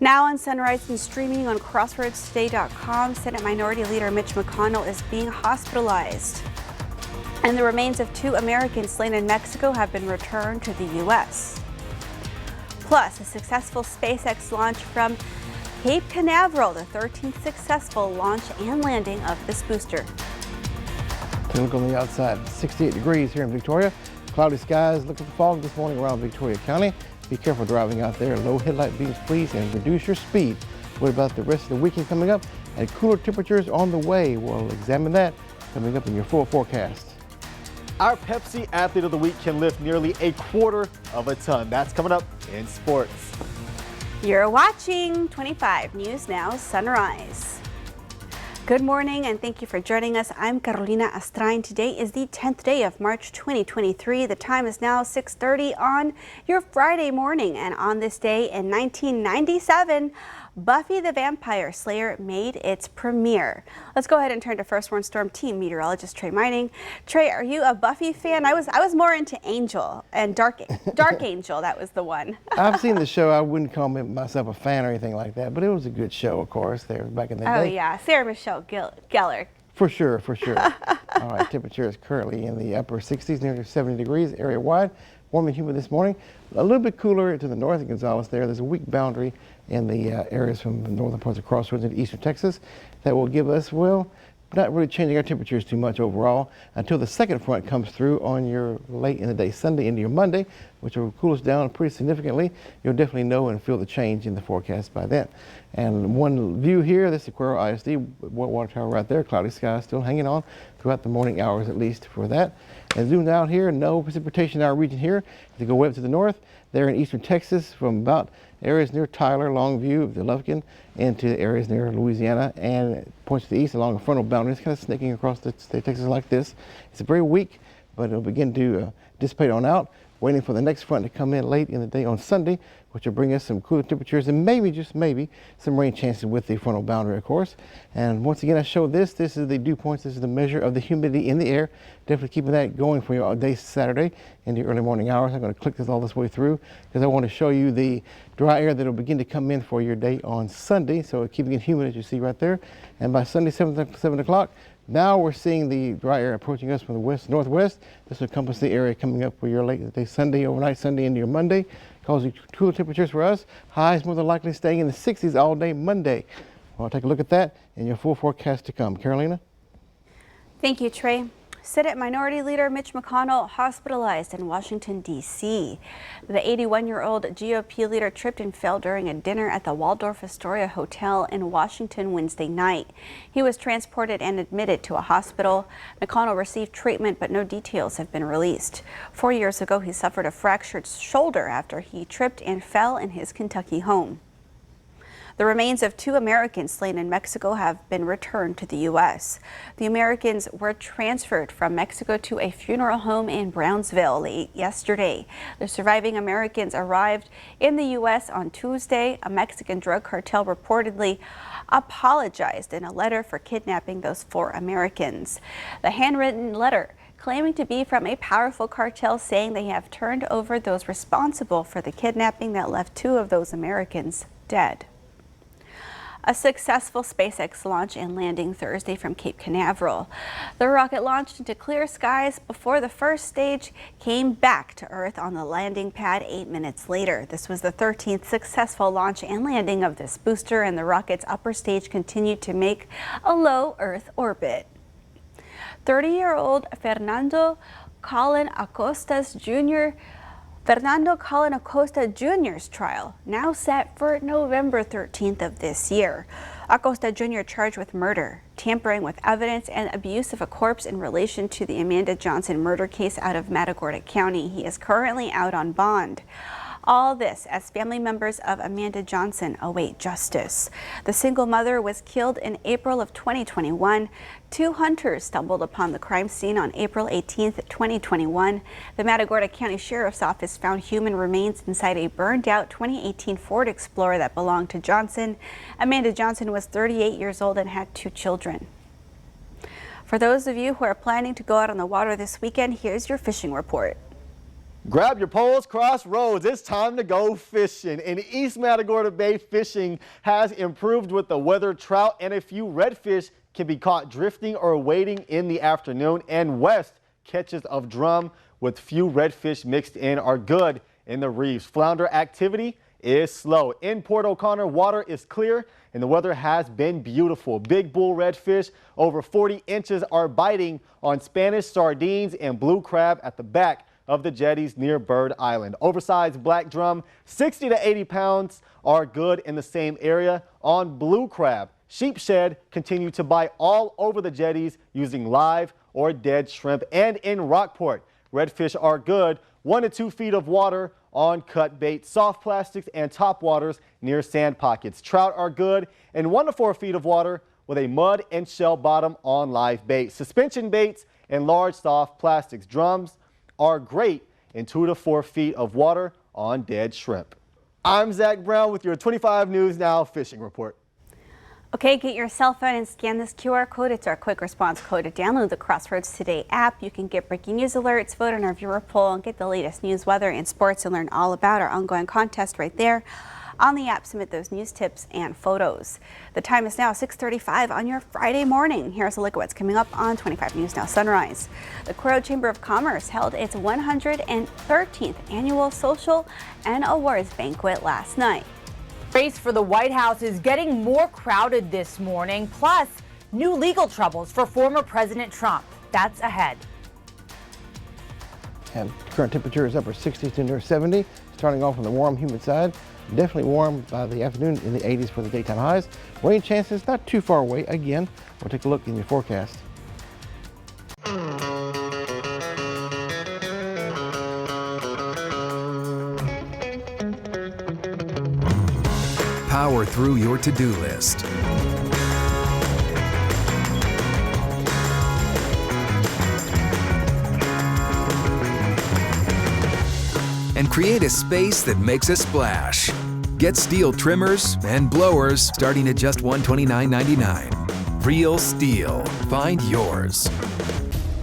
Now on Sunrise and streaming on crossroadstoday.com, Senate Minority Leader Mitch McConnell is being hospitalized. And the remains of 2 Americans slain in Mexico have been returned to the U.S. Plus, a successful SpaceX launch from Cape Canaveral, the 13th successful launch and landing of this booster. Take a look on the outside, 68 degrees here in Victoria. Cloudy skies, look at the fog this morning around Victoria County. Be careful driving out there. Low headlight beams, please, and reduce your speed. What about the rest of the weekend coming up? And cooler temperatures on the way. We'll examine that coming up in your full forecast. Our Pepsi Athlete of the Week can lift nearly 1/4 of a ton. That's coming up in sports. You're watching 25 News Now Sunrise. Good morning and thank you for joining us. I'm Carolina Astrain. Today is the 10th day of March 2023. The time is now 6:30 on your Friday morning. And on this day in 1997, Buffy the Vampire Slayer made its premiere. Let's go ahead and turn to First Warn Storm Team meteorologist Trey Mining. Trey, are you a Buffy fan? I was more into Angel and Dark Angel. That was the one. I've seen the show. I wouldn't call myself a fan or anything like that, but it was a good show, of course, there back in the day. Oh yeah, Sarah Michelle Gellar. For sure, for sure. All right, temperature is currently in the upper 60s, nearly 70 degrees area wide. Warm and humid this morning. A little bit cooler to the north of Gonzales there. There's a weak boundary in the areas from the northern parts of Crossroads into eastern Texas that will give us, well, not really changing our temperatures too much overall until the second front comes through on your late in the day Sunday into your Monday, which will cool us down pretty significantly. You'll definitely know and feel the change in the forecast by then. And one view here, this is Cuero ISD water tower right there. Cloudy skies still hanging on throughout the morning hours at least for that. And zoomed out here, no precipitation in our region here. If you go way up to the north, there in eastern Texas from about areas near Tyler, Longview, the Lufkin, into areas near Louisiana, and it points to the east along a frontal boundary. It's kind of snaking across the state of Texas like this. It's very weak, but it'll begin to dissipate on out. Waiting for the next front to come in late in the day on Sunday, which will bring us some cooler temperatures and maybe, just maybe, some rain chances with the frontal boundary, of course. And once again, I show this. This is the dew points. This is the measure of the humidity in the air. Definitely keeping that going for you all day Saturday in the early morning hours. I'm going to click this all this way through because I want to show you the dry air that will begin to come in for your day on Sunday. So keeping it humid, as you see right there. And by Sunday, 7 o'clock, now we're seeing the dry air approaching us from the west northwest. This will encompass the area coming up for your late day Sunday, overnight Sunday into your Monday, causing cooler temperatures for us. Highs more than likely staying in the 60s all day Monday. Well, take a look at that in your full forecast to come. Carolina? Thank you, Trey. Senate Minority Leader Mitch McConnell hospitalized in Washington, D.C. The 81-year-old GOP leader tripped and fell during a dinner at the Waldorf Astoria Hotel in Washington Wednesday night. He was transported and admitted to a hospital. McConnell received treatment, but no details have been released. 4 years ago, he suffered a fractured shoulder after he tripped and fell in his Kentucky home. The remains of 2 Americans slain in Mexico have been returned to the U.S. The Americans were transferred from Mexico to a funeral home in Brownsville late yesterday. The surviving Americans arrived in the U.S. on Tuesday. A Mexican drug cartel reportedly apologized in a letter for kidnapping those 4 Americans. The handwritten letter claiming to be from a powerful cartel saying they have turned over those responsible for the kidnapping that left 2 of those Americans dead. A successful SpaceX launch and landing Thursday from Cape Canaveral. The rocket launched into clear skies before the first stage came back to Earth on the landing pad 8 minutes later. This was the 13th successful launch and landing of this booster, and the rocket's upper stage continued to make a low Earth orbit. 30-year-old Fernando Colin Acosta Jr.'s trial now set for November 13th of this year. Acosta Jr. charged with murder, tampering with evidence, and abuse of a corpse in relation to the Amanda Johnson murder case out of Matagorda County. He is currently out on bond. All this as family members of Amanda Johnson await justice. The single mother was killed in April of 2021. 2 hunters stumbled upon the crime scene on April 18, 2021. The Matagorda County Sheriff's Office found human remains inside a burned-out 2018 Ford Explorer that belonged to Johnson. Amanda Johnson was 38 years old and had 2 children. For those of you who are planning to go out on the water this weekend, here's your fishing report. Grab your poles, cross roads. It's time to go fishing. In East Matagorda Bay, fishing has improved with the weather. Trout and a few redfish can be caught drifting or wading in the afternoon. And west, catches of drum with few redfish mixed in are good in the reefs. Flounder activity is slow. In Port O'Connor, water is clear and the weather has been beautiful. Big bull redfish over 40 inches are biting on Spanish sardines and blue crab at the back of the jetties near Bird Island. Oversized black drum, 60 to 80 pounds, are good in the same area. On blue crab, sheepshead continue to bite all over the jetties using live or dead shrimp. And in Rockport, redfish are good, 1 to 2 feet of water on cut bait, soft plastics and top waters near sand pockets. Trout are good in 1 to 4 feet of water with a mud and shell bottom on live bait. Suspension baits and large soft plastics. Drums are great in 2 to 4 feet of water on dead shrimp. I'm Zach Brown with your 25 News Now fishing report. Okay, get your cell phone and scan this QR code. It's our quick response code to download the Crossroads Today app. You can get breaking news alerts, vote on our viewer poll, and get the latest news, weather, and sports, and learn all about our ongoing contest right there. On the app, submit those news tips and photos. The time is now 6:35 on your Friday morning. Here's a look at what's coming up on 25 News Now Sunrise. The Cuero Chamber of Commerce held its 113th annual social and awards banquet last night. Race for the White House is getting more crowded this morning, plus new legal troubles for former President Trump. That's ahead. And current temperature is upper 60s to near 70, starting off on the warm, humid side. Definitely warm by the afternoon, in the 80s for the daytime highs. Rain chances not too far away. Again, we'll take a look in your forecast. Power through your to-do list. And create a space that makes a splash. Get STIHL trimmers and blowers starting at just $129.99. Real STIHL. Find yours.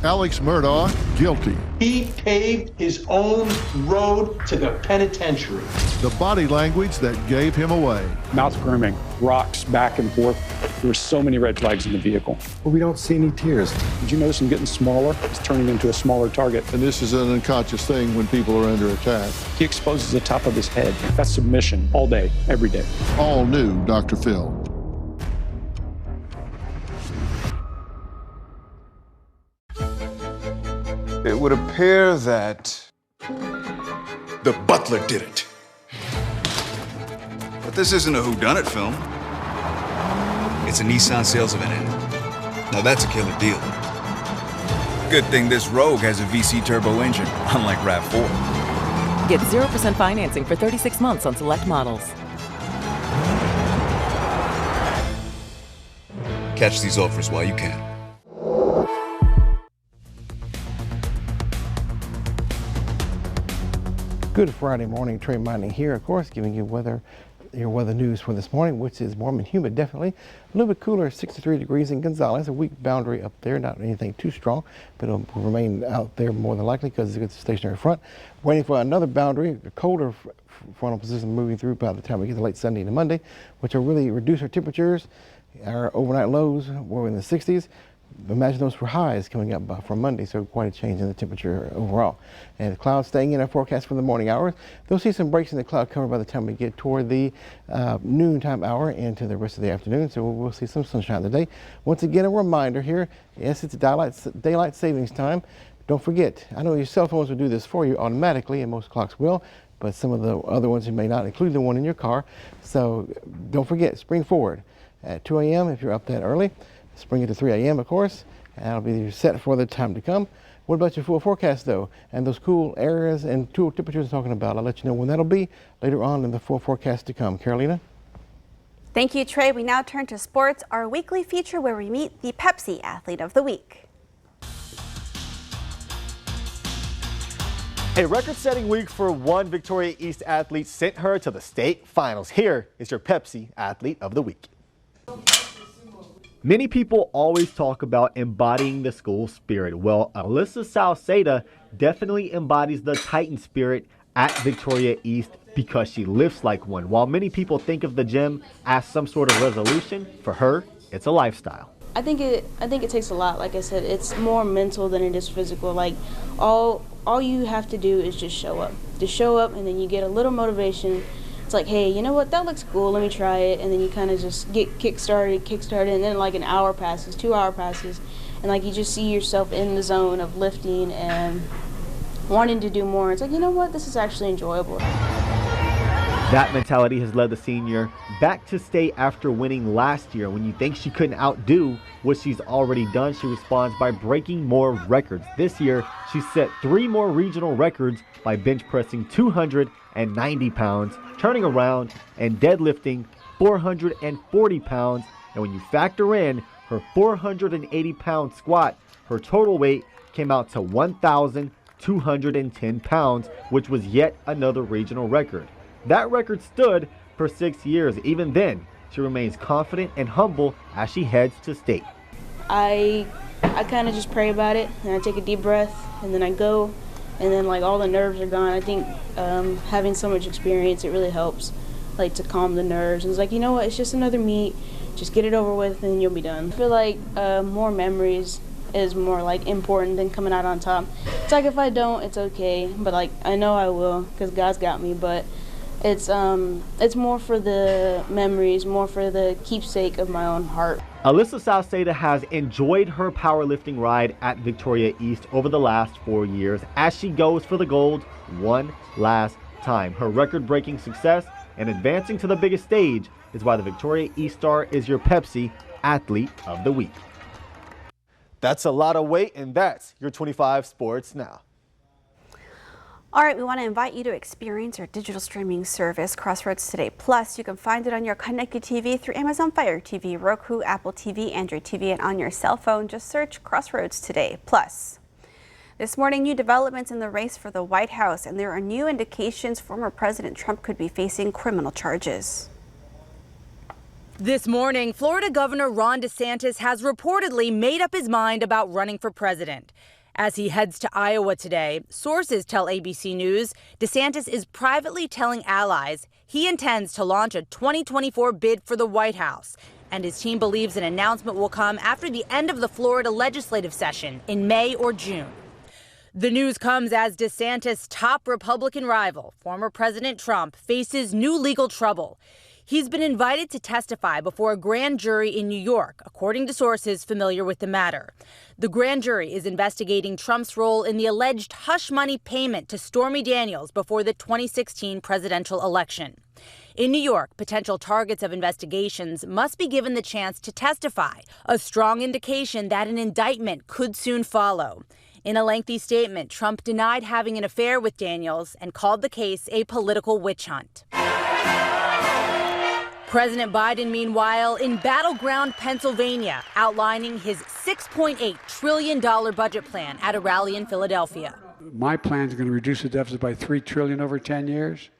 Alex Murdaugh, guilty. He paved his own road to the penitentiary. The body language that gave him away. Mouth grooming, rocks back and forth. There were so many red flags in the vehicle. But we don't see any tears. Did you notice him getting smaller? He's turning into a smaller target. And this is an unconscious thing when people are under attack. He exposes the top of his head. That's submission all day, every day. All new Dr. Phil. It would appear that the butler did it. But this isn't a whodunit film. It's a Nissan sales event end. Now that's a killer deal. Good thing this Rogue has a VC turbo engine, unlike RAV4. Get 0% financing for 36 months on select models. Catch these offers while you can. Good Friday morning, Trey Mining here, of course, giving you your weather news for this morning, which is warm and humid, definitely. A little bit cooler, 63 degrees in Gonzales, a weak boundary up there, not anything too strong, but it'll remain out there more than likely because it's a stationary front. Waiting for another boundary, a colder frontal position moving through by the time we get to late Sunday and Monday, which will really reduce our temperatures. Our overnight lows were in the 60s. Imagine those for highs coming up from Monday, so quite a change in the temperature overall. And the clouds staying in our forecast for the morning hours. They'll see some breaks in the cloud cover by the time we get toward the noontime hour into the rest of the afternoon, so we'll see some sunshine today. Once again, a reminder here, yes, it's daylight savings time. Don't forget, I know your cell phones will do this for you automatically, and most clocks will, but some of the other ones you may not, include the one in your car. So don't forget, spring forward at 2 a.m. if you're up that early. Spring it to 3 a.m. of course, and that'll be set for the time to come. What about your full forecast though? And those cool areas and cool temperatures I'm talking about, I'll let you know when that'll be later on in the full forecast to come. Carolina? Thank you, Trey. We now turn to sports, our weekly feature where we meet the Pepsi Athlete of the Week. A record-setting week for one Victoria East athlete sent her to the state finals. Here is your Pepsi Athlete of the Week. Many people always talk about embodying the school spirit. Well, Alyssa Salceda definitely embodies the Titan spirit at Victoria East because she lifts like one. While many people think of the gym as some sort of resolution, for her, it's a lifestyle. I think it takes a lot. Like I said, it's more mental than it is physical. Like all you have to do is just show up. Just show up, and then you get a little motivation. It's like, hey, you know what? That looks cool. Let me try it. And then you kind of just get kick-started, and then like an hour passes, 2 hour passes, and like you just see yourself in the zone of lifting and wanting to do more. It's like, you know what? This is actually enjoyable. That mentality has led the senior back to state after winning last year. When you think she couldn't outdo what she's already done, she responds by breaking more records. This year, she set 3 more regional records by bench pressing 290 pounds, turning around and deadlifting 440 pounds. And when you factor in her 480-pound squat, her total weight came out to 1,210 pounds, which was yet another regional record. That record stood for 6 years. Even then, she remains confident and humble as she heads to state. I kind of just pray about it, and I take a deep breath, and then I go, and then like all the nerves are gone. I think having so much experience, it really helps, like to calm the nerves. And it's like, you know what, it's just another meet, just get it over with and you'll be done. I feel like more memories is more like important than coming out on top. It's like if I don't, it's okay, but like I know I will because God's got me, but it's more for the memories, more for the keepsake of my own heart. Alyssa Salceda has enjoyed her powerlifting ride at Victoria East over the last 4 years as she goes for the gold one last time. Her record-breaking success and advancing to the biggest stage is why the Victoria East star is your Pepsi Athlete of the Week. That's a lot of weight, and that's your 25 Sports Now. All right, we want to invite you to experience our digital streaming service, Crossroads Today Plus. You can find it on your connected TV through Amazon Fire TV, Roku, Apple TV, Android TV, and on your cell phone. Just search Crossroads Today Plus. This morning, new developments in the race for the White House, and there are new indications former President Trump could be facing criminal charges. This morning, Florida Governor Ron DeSantis has reportedly made up his mind about running for president. As he heads to Iowa today, sources tell ABC News DeSantis is privately telling allies he intends to launch a 2024 bid for the White House, and his team believes an announcement will come after the end of the Florida legislative session in May or June. The news comes as DeSantis' top Republican rival, former President Trump, faces new legal trouble. He's been invited to testify before a grand jury in New York, according to sources familiar with the matter. The grand jury is investigating Trump's role in the alleged hush money payment to Stormy Daniels before the 2016 presidential election. In New York, potential targets of investigations must be given the chance to testify, a strong indication that an indictment could soon follow. In a lengthy statement, Trump denied having an affair with Daniels and called the case a political witch hunt. President Biden, meanwhile, in battleground Pennsylvania, outlining his $6.8 trillion budget plan at a rally in Philadelphia. My plan is going to reduce the deficit by $3 trillion over 10 years.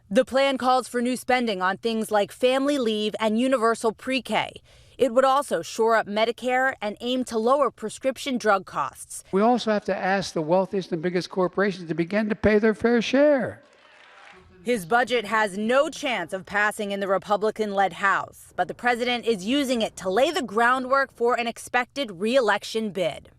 The plan calls for new spending on things like family leave and universal pre-K. It would also shore up Medicare and aim to lower prescription drug costs. We also have to ask the wealthiest and biggest corporations to begin to pay their fair share. His budget has no chance of passing in the Republican-led House, but the president is using it to lay the groundwork for an expected re-election bid.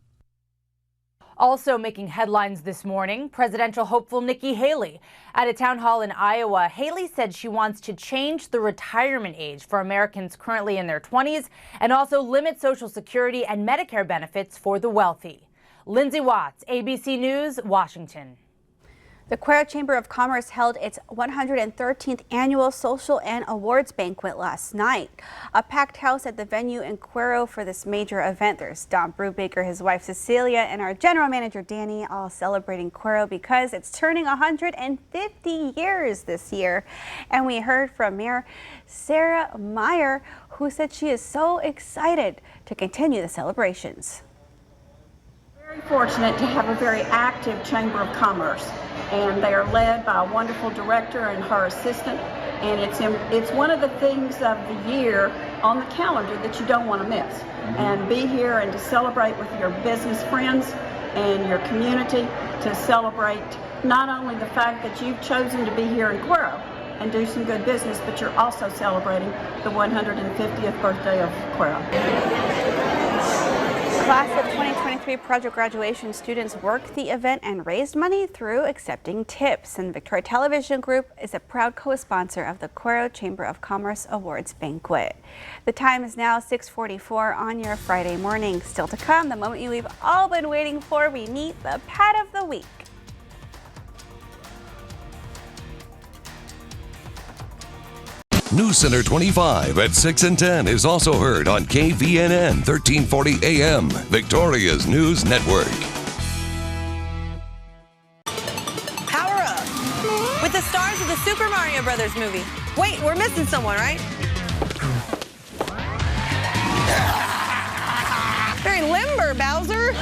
Also making headlines this morning, presidential hopeful Nikki Haley. At a town hall in Iowa, Haley said she wants to change the retirement age for Americans currently in their 20s and also limit Social Security and Medicare benefits for the wealthy. Lindsay Watts, ABC News, Washington. The Cuero Chamber of Commerce held its 113th annual social and awards banquet last night. A packed house at the venue in Cuero for this major event. There's Don Brubaker, his wife Cecilia, and our general manager Danny, all celebrating Cuero because it's turning 150 years this year. And we heard from Mayor Sarah Meyer, who said she is so excited to continue the celebrations. Very fortunate to have a very active Chamber of Commerce, and they are led by a wonderful director and her assistant And it's one of the things of the year on the calendar that you don't want to miss. And be here and to celebrate with your business friends and your community, to celebrate not only the fact that you've chosen to be here in Cuero and do some good business, but you're also celebrating the 150th birthday of Cuero. Class of 2023 project graduation students worked the event and raised money through accepting tips. And the Victoria Television Group is a proud co-sponsor of the Cuero Chamber of Commerce Awards banquet. The time is now 6:44 on your Friday morning. Still to come, the moment you've all been waiting for, we meet the Pet of the Week. News Center 25 at 6 and 10 is also heard on KVNN 1340 AM, Victoria's News Network. Power up with the stars of the Super Mario Brothers movie. Wait, we're missing someone, right? Very limber, Bowser.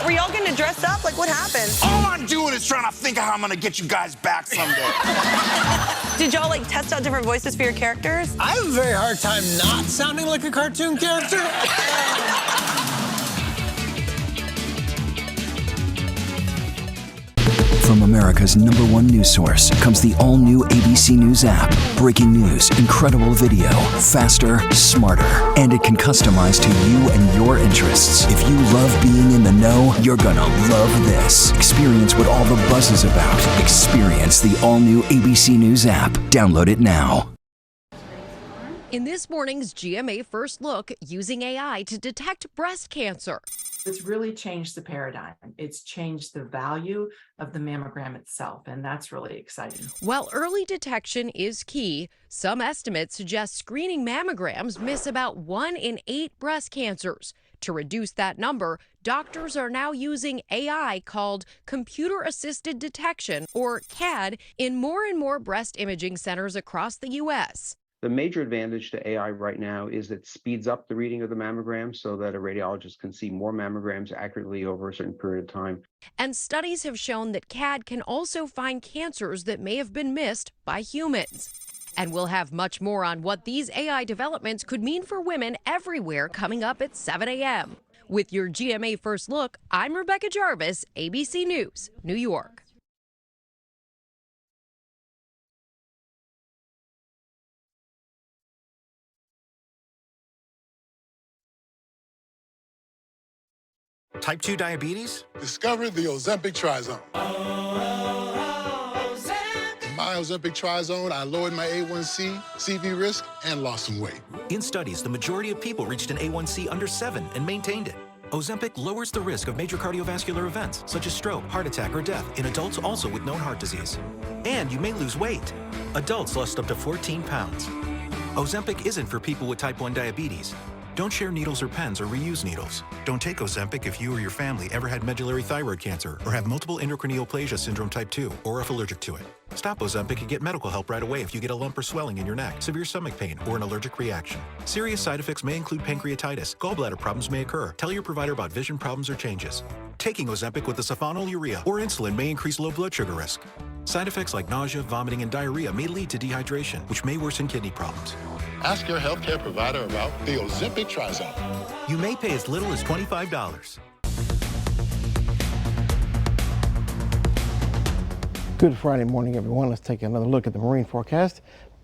Were y'all getting to dress up? Like, what happened? All I'm doing is trying to think of how I'm gonna get you guys back someday. Did y'all, like, test out different voices for your characters? I have a very hard time not sounding like a cartoon character. From America's #1 news source comes the all-new ABC News app. Breaking news, incredible video, faster, smarter, and it can customize to you and your interests. If you love being in the know, you're gonna love this. Experience what all the buzz is about. Experience the all-new ABC News app. Download it now. In this morning's GMA First Look, using AI to detect breast cancer. It's really changed the paradigm. It's changed the value of the mammogram itself, and that's really exciting. While early detection is key, some estimates suggest screening mammograms miss about 1 in 8 breast cancers. To reduce that number, doctors are now using AI called computer-assisted detection, or CAD, in more and more breast imaging centers across the U.S. The major advantage to AI right now is it speeds up the reading of the mammogram so that a radiologist can see more mammograms accurately over a certain period of time. And studies have shown that CAD can also find cancers that may have been missed by humans. And we'll have much more on what these AI developments could mean for women everywhere coming up at 7 a.m. With your GMA First Look, I'm Rebecca Jarvis, ABC News, New York. Type 2 diabetes? Discover the Ozempic Trizone. In my Ozempic Trizone, I lowered my A1C, CV risk, and lost some weight. In studies, the majority of people reached an A1C under 7 and maintained it. Ozempic lowers the risk of major cardiovascular events, such as stroke, heart attack, or death in adults also with known heart disease. And you may lose weight. Adults lost up to 14 pounds. Ozempic isn't for people with type 1 diabetes. Don't share needles or pens or reuse needles. Don't take Ozempic if you or your family ever had medullary thyroid cancer or have multiple endocrine neoplasia syndrome type 2 or if allergic to it. Stop Ozempic and get medical help right away if you get a lump or swelling in your neck, severe stomach pain, or an allergic reaction. Serious side effects may include pancreatitis. Gallbladder problems may occur. Tell your provider about vision problems or changes. Taking Ozempic with a sulfonylurea or insulin may increase low blood sugar risk. Side effects like nausea, vomiting, and diarrhea may lead to dehydration, which may worsen kidney problems. Ask your healthcare provider about the Ozempic Trizone. You may pay as little as $25. Good Friday morning, everyone. Let's take another look at the marine forecast.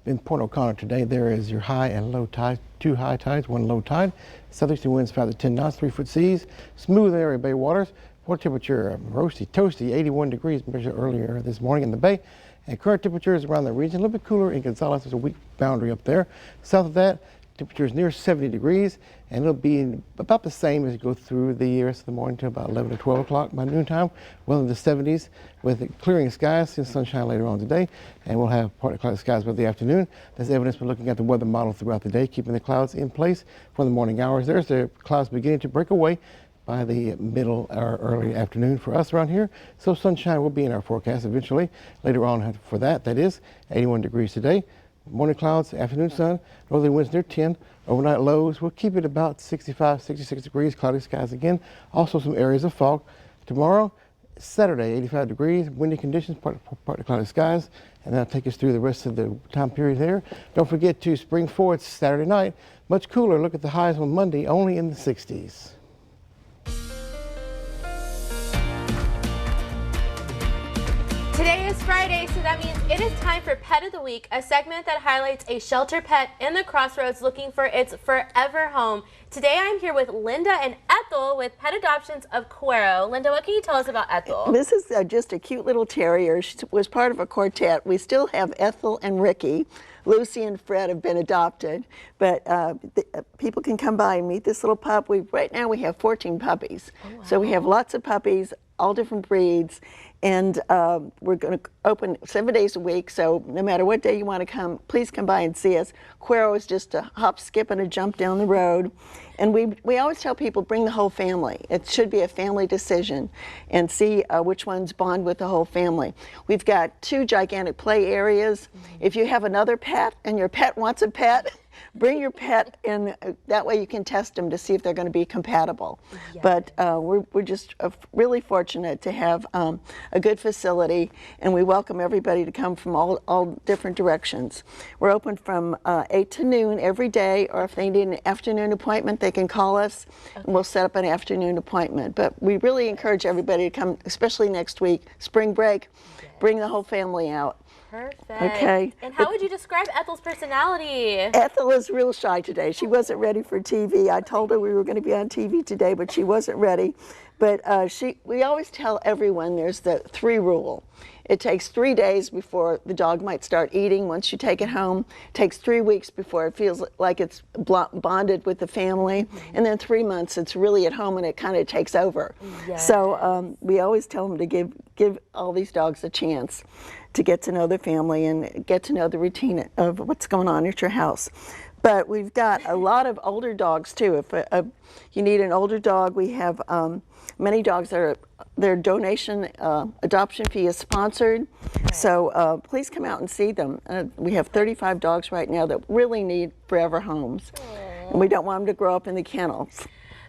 In Port O'Connor today, there is your high and low tide, 2 high tides, 1 low tide. Southerly winds 5 to 10 knots, 3-foot seas. Smooth area bay waters. Water temperature roasty, toasty, 81 degrees measured earlier this morning in the bay. And current temperatures around the region a little bit cooler in Gonzales. There's a weak boundary up there. South of that, temperatures near 70 degrees, and it'll be about the same as you go through the rest of the morning to about 11 to 12 o'clock by noontime. Well in the 70s with clearing skies and sunshine later on today, and we'll have partly cloudy skies by the afternoon. There's evidence by looking at the weather model throughout the day, keeping the clouds in place for the morning hours. There's the clouds beginning to break away by the middle or early afternoon for us around here. So sunshine will be in our forecast eventually. Later on for that is 81 degrees today. Morning clouds, afternoon sun, northerly winds near 10. Overnight lows, we'll keep it about 65, 66 degrees, cloudy skies again. Also some areas of fog. Tomorrow, Saturday, 85 degrees, windy conditions, partly cloudy skies. and that'll take us through the rest of the time period there. Don't forget to spring forward Saturday night. Much cooler. Look at the highs on Monday, only in the 60s. Today is Friday, so that means it is time for Pet of the Week, a segment that highlights a shelter pet in the Crossroads looking for its forever home. Today I'm here with Linda and Ethel with Pet Adoptions of Cuero. Linda, what can you tell us about Ethel? This is just a cute little terrier. She was part of a quartet. We still have Ethel and Ricky. Lucy and Fred have been adopted, but people can come by and meet this little pup. Right now we have 14 puppies. Oh, wow. So we have lots of puppies, all different breeds, and we're going to open 7 days a week, so no matter what day you want to come, please come by and see us. Cuero is just a hop, skip, and a jump down the road. And we always tell people, bring the whole family. It should be a family decision, and see which ones bond with the whole family. We've got 2 gigantic play areas. If you have another pet and your pet wants a pet, bring your pet, and that way you can test them to see if they're going to be compatible. Yeah. But we're just really fortunate to have a good facility, and we welcome everybody to come from all different directions. We're open from 8 to noon every day, or if they need an afternoon appointment, they can call us, and we'll set up an afternoon appointment. But we really encourage everybody to come, especially next week, spring break, bring the whole family out. Perfect. Okay. And how would you describe Ethel's personality? Ethel is real shy today. She wasn't ready for TV. I told her we were going to be on TV today, but she wasn't ready. But we always tell everyone there's the 3 rule. It takes 3 days before the dog might start eating once you take it home. It takes 3 weeks before it feels like it's bonded with the family. Mm-hmm. And then 3 months, it's really at home and it kind of takes over. Yes. So we always tell them to give all these dogs a chance to get to know the family and get to know the routine of what's going on at your house. But we've got a lot of older dogs too. If you need an older dog, we have many dogs that are, their donation adoption fee is sponsored. Okay. So please come out and see them. We have 35 dogs right now that really need forever homes. Aww. And we don't want them to grow up in the kennels.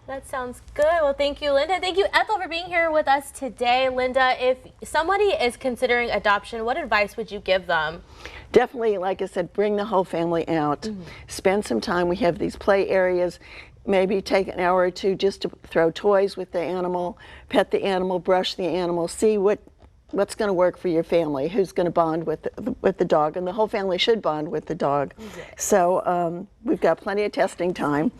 That sounds good. Well, thank you, Linda. Thank you, Ethel, for being here with us today. Linda, if somebody is considering adoption, what advice would you give them? Definitely, like I said, bring the whole family out. Mm-hmm. Spend some time. We have these play areas. Maybe take an hour or 2 just to throw toys with the animal, pet the animal, brush the animal, see what's going to work for your family, who's going to bond with the dog, and the whole family should bond with the dog. Yes. So we've got plenty of testing time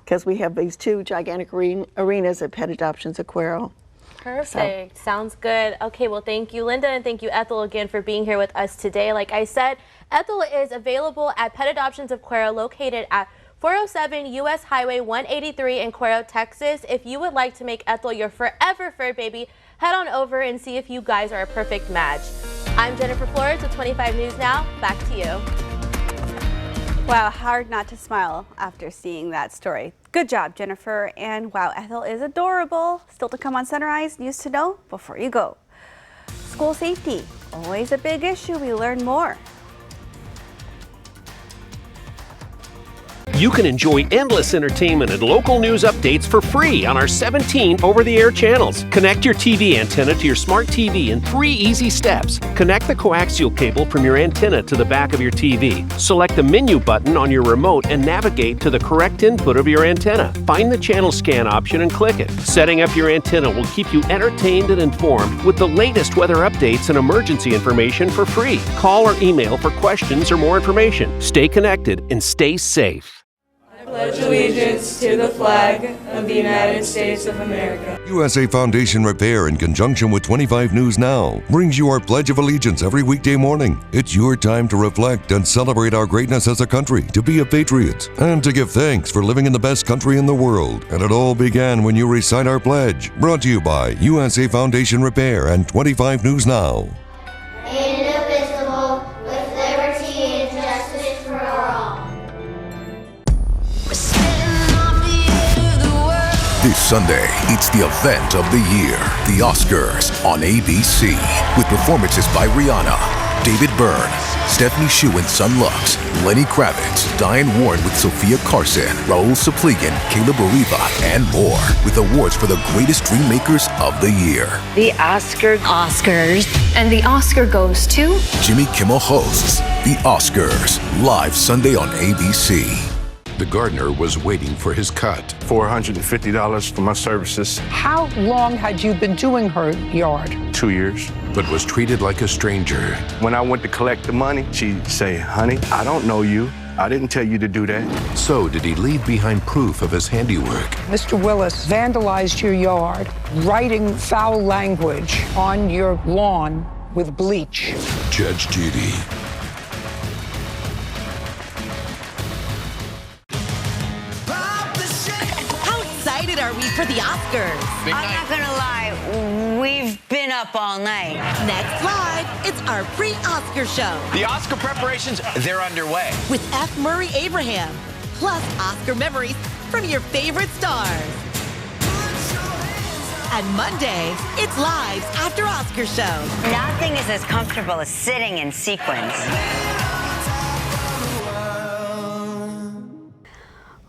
because we have these 2 gigantic arenas at Pet Adoptions of Cuero. Perfect. So. Sounds good. Okay, well, thank you, Linda, and thank you, Ethel, again for being here with us today. Like I said, Ethel is available at Pet Adoptions of Cuero, located at 407 U.S. Highway 183 in Cuero, Texas. If you would like to make Ethel your forever fur baby, head on over and see if you guys are a perfect match. I'm Jennifer Flores with 25 News Now. Back to you. Wow, hard not to smile after seeing that story. Good job, Jennifer. And wow, Ethel is adorable. Still to come on Sunrise, news to know before you go. School safety, always a big issue. We learn more. You can enjoy endless entertainment and local news updates for free on our 17 over-the-air channels. Connect your TV antenna to your smart TV in 3 easy steps. Connect the coaxial cable from your antenna to the back of your TV. Select the menu button on your remote and navigate to the correct input of your antenna. Find the channel scan option and click it. Setting up your antenna will keep you entertained and informed with the latest weather updates and emergency information for free. Call or email for questions or more information. Stay connected and stay safe. Pledge allegiance to the flag of the United States of America. USA Foundation Repair, in conjunction with 25 News Now, brings you our Pledge of Allegiance every weekday morning. It's your time to reflect and celebrate our greatness as a country, to be a patriot, and to give thanks for living in the best country in the world. And it all began when you recite our pledge. Brought to you by USA Foundation Repair and 25 News Now. Indivisible, with liberty and justice for all. This Sunday, it's the event of the year, the Oscars on ABC, with performances by Rihanna, David Byrne, Stephanie Shu and Son Lux, Lenny Kravitz, Diane Warren with Sophia Carson, Raul Suppligan, Caleb Arriva, and more, with awards for the greatest dream makers of the year. The Oscars. And the Oscar goes to? Jimmy Kimmel hosts The Oscars, live Sunday on ABC. The gardener was waiting for his cut. $450 for my services. How long had you been doing her yard? 2 years. But was treated like a stranger. When I went to collect the money, she'd say, honey, I don't know you. I didn't tell you to do that. So did he leave behind proof of his handiwork? Mr. Willis vandalized your yard, writing foul language on your lawn with bleach. Judge Judy. How excited are we for the Oscars? I'm not gonna lie, we've been up all night. Next live, it's our pre-Oscar show. The Oscar preparations, they're underway. With F. Murray Abraham, plus Oscar memories from your favorite stars. And Monday, it's Live's After Oscar show. Nothing is as comfortable as sitting in sequence.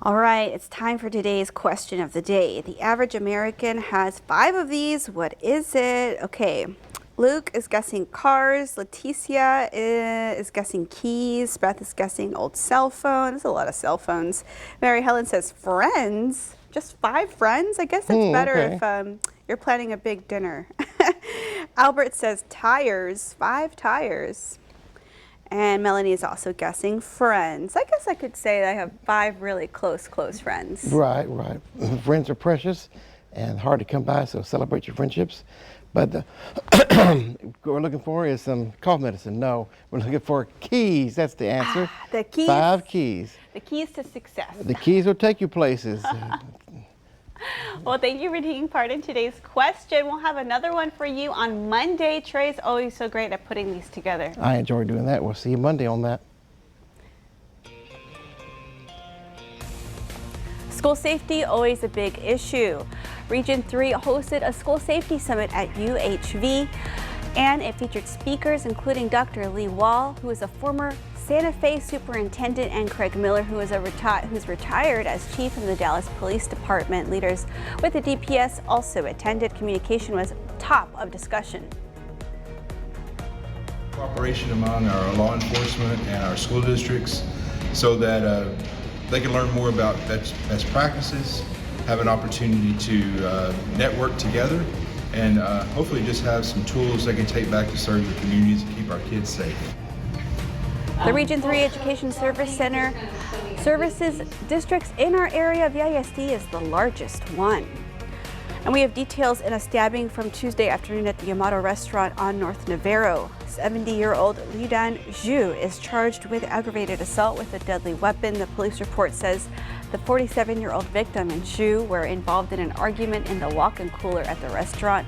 All right, it's time for today's question of the day. The average American has 5 of these. What is it? Okay, Luke is guessing cars. Leticia is guessing keys. Beth is guessing old cell phone. There's a lot of cell phones. Mary Helen says friends. Just 5 friends? I guess it's better if you're planning a big dinner. Albert says tires. 5 tires. And Melanie is also guessing friends. I guess I could say that I have 5 really close friends. Right. Friends are precious and hard to come by, so celebrate your friendships. But what we're looking for is some cough medicine. No, we're looking for keys. That's the answer. The keys. 5 keys. The keys to success. The keys will take you places. Well, thank you for taking part in today's question. We'll have another one for you on Monday. Trey's always so great at putting these together. I enjoy doing that. We'll see you Monday on that. School safety, always a big issue. Region 3 hosted a school safety summit at UHV, and it featured speakers including Dr. Lee Wall, who is a former Santa Fe superintendent, and Craig Miller, who's retired as chief in the Dallas Police Department. Leaders with the DPS also attended. Communication was top of discussion. Cooperation among our law enforcement and our school districts so that they can learn more about best practices, have an opportunity to network together, and hopefully just have some tools they can take back to serve the communities and keep our kids safe. The Region 3 Education Service Center services districts in our area. VISD is the largest one. And we have details in a stabbing from Tuesday afternoon at the Yamato restaurant on North Navarro. 70-year-old Lidan Zhu is charged with aggravated assault with a deadly weapon. The police report says the 47-year-old victim and Zhu were involved in an argument in the walk-in cooler at the restaurant.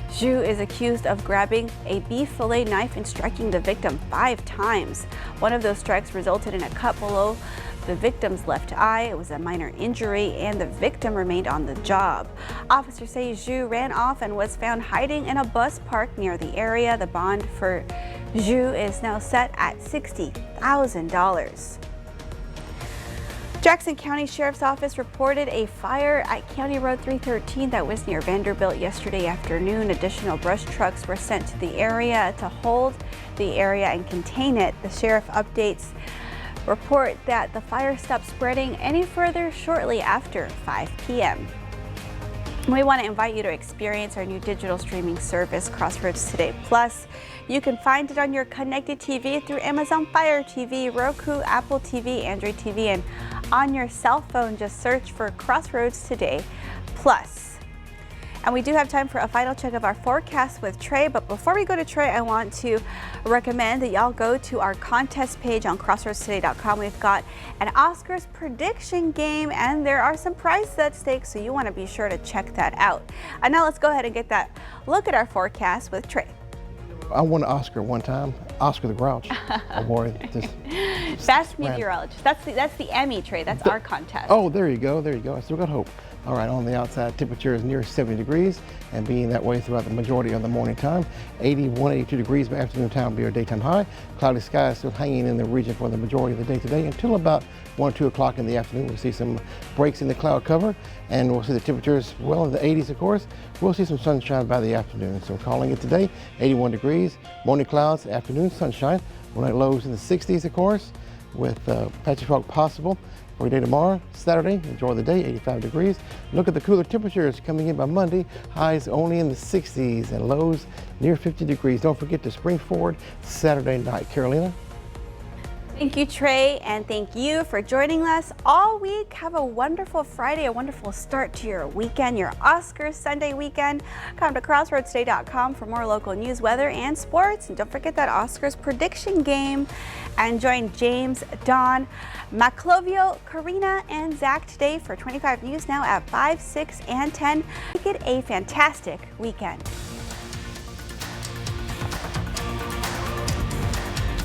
Zhu is accused of grabbing a beef fillet knife and striking the victim 5 times. One of those strikes resulted in a cut below the victim's left eye. It was a minor injury, and the victim remained on the job. Officers say Zhu ran off and was found hiding in a bus park near the area. The bond for Zhu is now set at $60,000. Jackson County Sheriff's Office reported a fire at County Road 313 that was near Vanderbilt yesterday afternoon. Additional brush trucks were sent to the area to hold the area and contain it. The sheriff updates report that the fire stopped spreading any further shortly after 5 p.m. We want to invite you to experience our new digital streaming service, Crossroads Today Plus. You can find it on your connected TV through Amazon Fire TV, Roku, Apple TV, Android TV, and on your cell phone. Just search for Crossroads Today Plus. And we do have time for a final check of our forecast with Trey. But before we go to Trey, I want to recommend that y'all go to our contest page on crossroadstoday.com. We've got an Oscars prediction game, and there are some prizes at stake, so you want to be sure to check that out. And now let's go ahead and get that look at our forecast with Trey. I won an Oscar one time, Oscar the Grouch award. Best meteorologist. That's the Emmy, Trey. That's our contest. Oh, there you go. There you go. I still got hope. All right, on the outside, temperature is near 70 degrees and being that way throughout the majority of the morning time. 81, 82 degrees by afternoon time will be our daytime high. Cloudy skies still hanging in the region for the majority of the day today until about 1 or 2 o'clock in the afternoon. We'll see some breaks in the cloud cover and we'll see the temperatures well in the 80s, of course. We'll see some sunshine by the afternoon. So calling it today, 81 degrees, morning clouds, afternoon sunshine. We'll have lows in the 60s, of course, with patchy fog possible. For your day tomorrow, Saturday, enjoy the day, 85 degrees. Look at the cooler temperatures coming in by Monday. Highs only in the 60s and lows near 50 degrees. Don't forget to spring forward Saturday night. Carolina? Thank you, Trey, and thank you for joining us all week. Have a wonderful Friday, a wonderful start to your weekend, your Oscars Sunday weekend. Come to crossroadstoday.com for more local news, weather, and sports. And don't forget that Oscars prediction game. And join James, Don, Maclovio, Karina, and Zach today for 25 News Now at 5, 6, and 10. Make it a fantastic weekend.